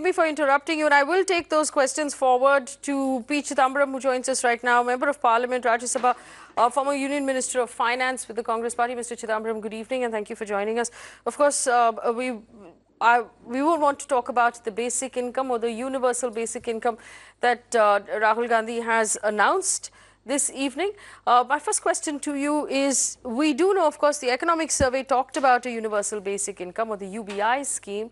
me for interrupting you, and I will take those questions forward to P. Chidambaram, who joins us right now, Member of Parliament, Rajya Sabha, former Union Minister of Finance with the Congress Party. Mr. Chidambaram, good evening, and thank you for joining us. Of course, we will want to talk about the basic income or the universal basic income that Rahul Gandhi has announced this evening. My first question to you is, we do know, of course, the economic survey talked about a universal basic income or the UBI scheme.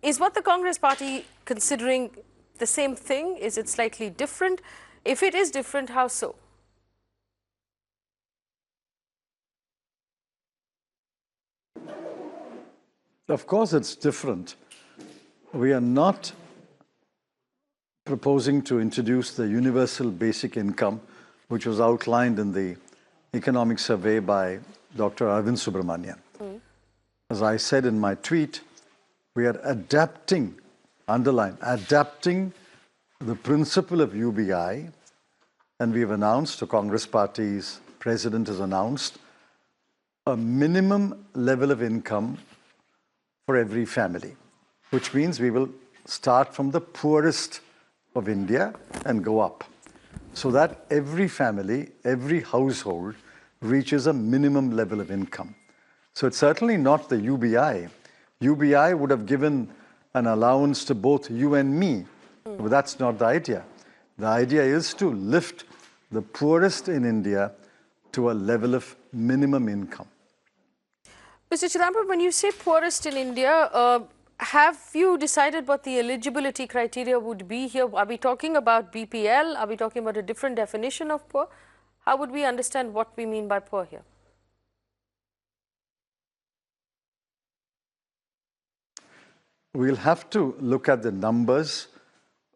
Is what the Congress Party considering the same thing? Is it slightly different? If it is different, how so? Of course, it's different. We are not proposing to introduce the universal basic income, which was outlined in the economic survey by Dr. Arvind Subramanian. As I said in my tweet, we are adapting, underline, adapting the principle of UBI, and we've announced, the Congress Party's president has announced, a minimum level of income for every family, which means we will start from the poorest of India and go up, so that every family, every household reaches a minimum level of income. So it's certainly not the UBI. UBI would have given an allowance to both you and me, but that's not the idea. The idea is to lift the poorest in India to a level of minimum income. Mr. Chidambaram, when you say poorest in India, have you decided what the eligibility criteria would be here? Are we talking about BPL? Are we talking about a different definition of poor? How would we understand what we mean by poor here? We'll have to look at the numbers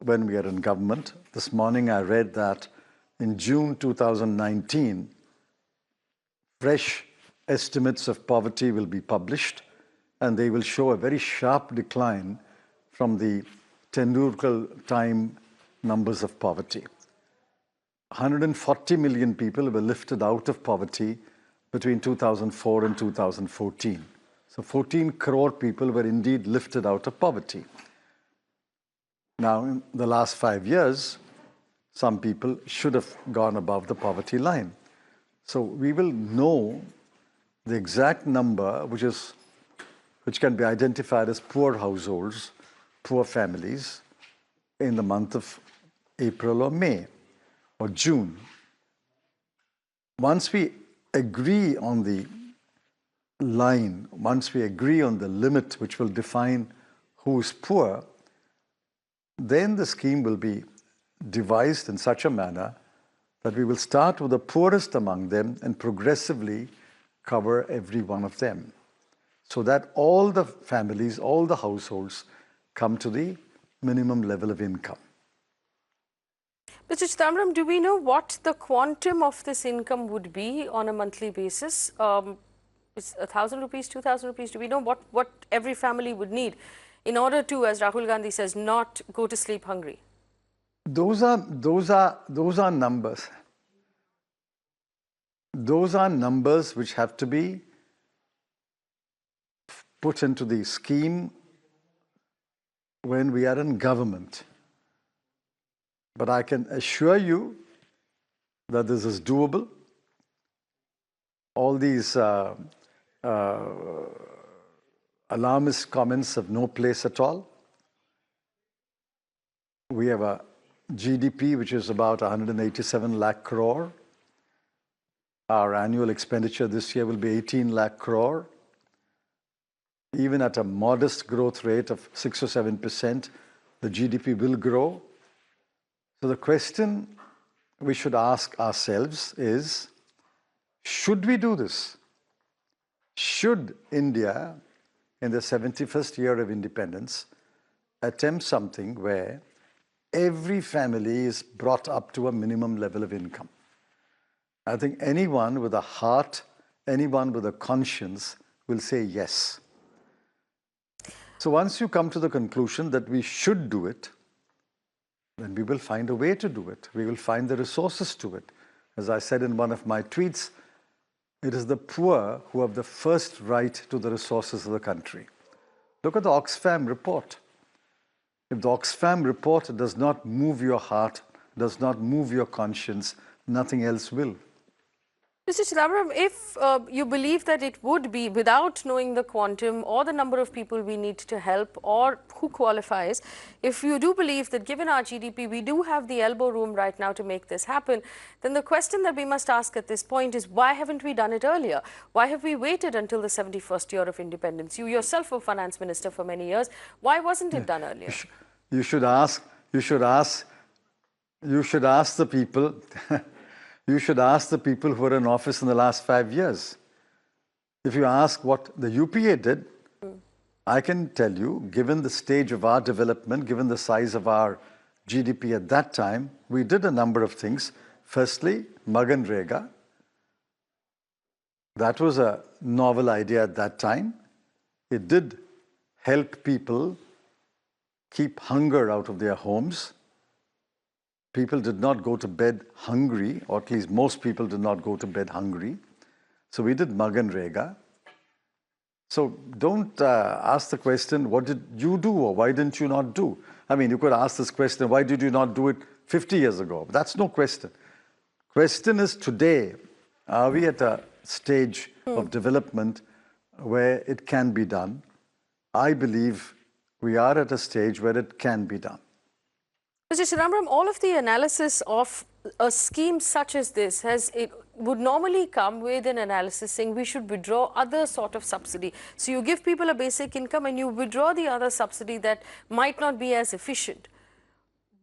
when we are in government. This morning I read that in June 2019, fresh estimates of poverty will be published, and they will show a very sharp decline from the Tendulkar time numbers of poverty. 140 million people were lifted out of poverty between 2004 and 2014. So 14 crore people were indeed lifted out of poverty. Now, in the last 5 years, some people should have gone above the poverty line. So we will know the exact number, which can be identified as poor households, poor families, in the month of April or May or June. Once we agree on the line, once we agree on the limit which will define who is poor, then the scheme will be devised in such a manner that we will start with the poorest among them and progressively cover every one of them, so that all the families, all the households come to the minimum level of income. Mr. Chidambaram, do we know what the quantum of this income would be on a monthly basis? Is 1,000 rupees, 2,000 rupees? Do we know what every family would need in order to, as Rahul Gandhi says, not go to sleep hungry? Those are numbers. Those are numbers which have to be put into the scheme when we are in government. But I can assure you that this is doable. All these alarmist comments have no place at all. We have a GDP which is about 187 lakh crore. Our annual expenditure this year will be 18 lakh crore. Even at a modest growth rate of 6 or 7%, the GDP will grow. So the question we should ask ourselves is, should we do this? Should India, in the 71st year of independence, attempt something where every family is brought up to a minimum level of income? I think anyone with a heart, anyone with a conscience will say yes. So once you come to the conclusion that we should do it, then we will find a way to do it. We will find the resources to it. As I said in one of my tweets, it is the poor who have the first right to the resources of the country. Look at the Oxfam report. If the Oxfam report does not move your heart, does not move your conscience, nothing else will. Mr. Chidambaram, if you believe that it would be, without knowing the quantum or the number of people we need to help or who qualifies, if you do believe that given our GDP, we do have the elbow room right now to make this happen, then the question that we must ask at this point is, why haven't we done it earlier? Why have we waited until the 71st year of independence? You yourself were finance minister for many years. Why wasn't it done earlier? You should ask the people. You should ask the people who were in office in the last 5 years. If you ask what the UPA did, I can tell you, given the stage of our development, given the size of our GDP at that time, we did a number of things. Firstly, Maganrega. That was a novel idea at that time. It did help people keep hunger out of their homes. People did not go to bed hungry, or at least most people did not go to bed hungry. So we did Maganrega. So don't ask the question, what did you do or why didn't you not do? I mean, you could ask this question, why did you not do it 50 years ago? That's no question. Question is today, are we at a stage of development where it can be done? I believe we are at a stage where it can be done. Mr. Chidambaram, all of the analysis of a scheme such as this would normally come with an analysis saying we should withdraw other sort of subsidy. So you give people a basic income and you withdraw the other subsidy that might not be as efficient.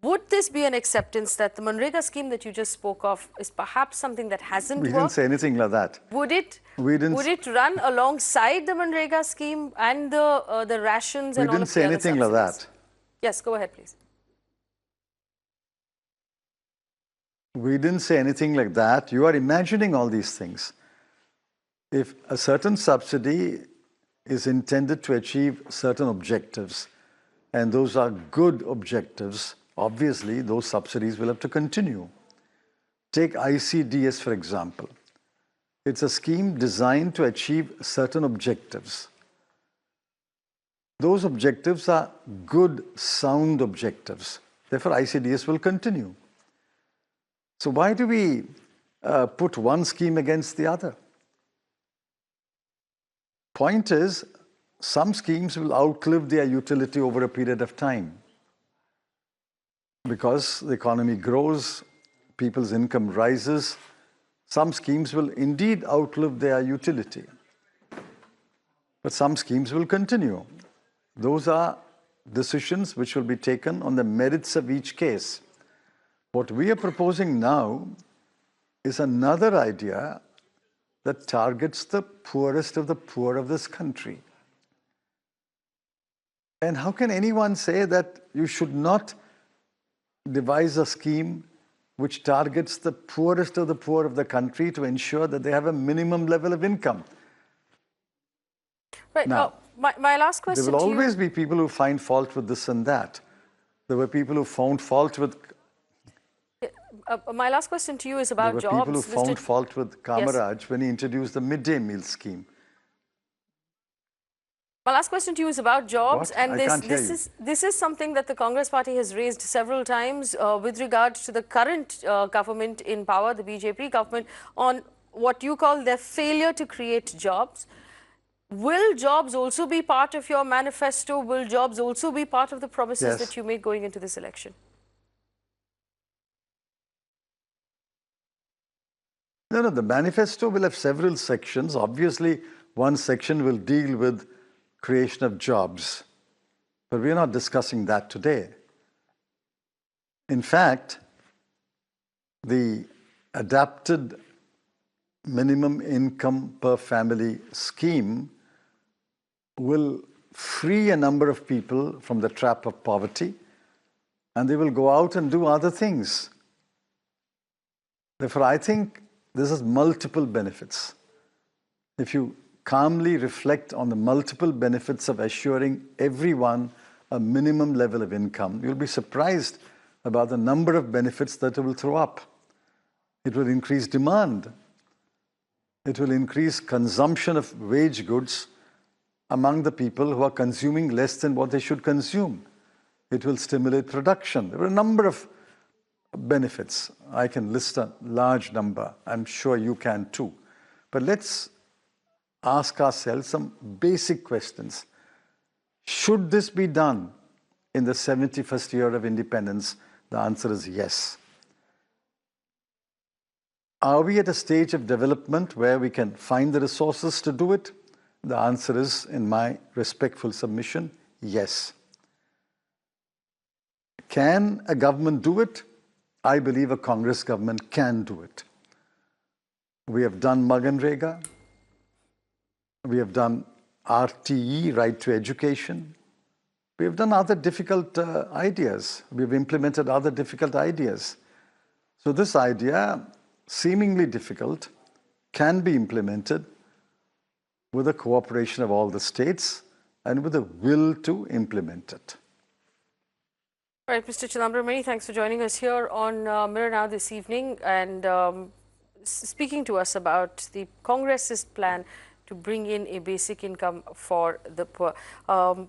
Would this be an acceptance that the Manrega scheme that you just spoke of is perhaps something that hasn't worked? We didn't say anything like that. Would it run alongside the Manrega scheme and the rations and all of the other subsidies? We didn't say anything like that. Yes, go ahead, please. We didn't say anything like that. You are imagining all these things. If a certain subsidy is intended to achieve certain objectives, and those are good objectives, obviously those subsidies will have to continue. Take ICDS, for example. It's a scheme designed to achieve certain objectives. Those objectives are good, sound objectives. Therefore, ICDS will continue. So why do we put one scheme against the other? Point is, some schemes will outlive their utility over a period of time. Because the economy grows, people's income rises, some schemes will indeed outlive their utility. But some schemes will continue. Those are decisions which will be taken on the merits of each case. What we are proposing now is another idea that targets the poorest of the poor of this country. And how can anyone say that you should not devise a scheme which targets the poorest of the poor of the country to ensure that they have a minimum level of income? Right. Now, my last question to you... There will always be people who find fault with this and that. There were people who found fault with... my last question to you is about jobs. There were people who found fault with Kamaraj when he introduced the midday meal scheme. My last question to you is about jobs. What? And this is something that the Congress party has raised several times with regards to the current government in power, the BJP government, on what you call their failure to create jobs. Will jobs also be part of your manifesto? Will jobs also be part of the promises that you make going into this election? No, the manifesto will have several sections. Obviously, one section will deal with creation of jobs. But we're not discussing that today. In fact, the adapted minimum income per family scheme will free a number of people from the trap of poverty, and they will go out and do other things. Therefore, I think this has multiple benefits. If you calmly reflect on the multiple benefits of assuring everyone a minimum level of income, you'll be surprised about the number of benefits that it will throw up. It will increase demand. It will increase consumption of wage goods among the people who are consuming less than what they should consume. It will stimulate production. There are a number of benefits. I can list a large number. I'm sure you can too. But let's ask ourselves some basic questions. Should this be done in the 71st year of independence? The answer is yes. Are we at a stage of development where we can find the resources to do it? The answer is, in my respectful submission, yes. Can a government do it? I believe a Congress government can do it. We have done Maganrega. We have done RTE, Right to Education. We have done other difficult ideas. We've implemented other difficult ideas. So this idea, seemingly difficult, can be implemented with the cooperation of all the states and with the will to implement it. All right, Mr. Chidambaram, many thanks for joining us here on Mirror Now this evening and speaking to us about the Congress's plan to bring in a basic income for the poor.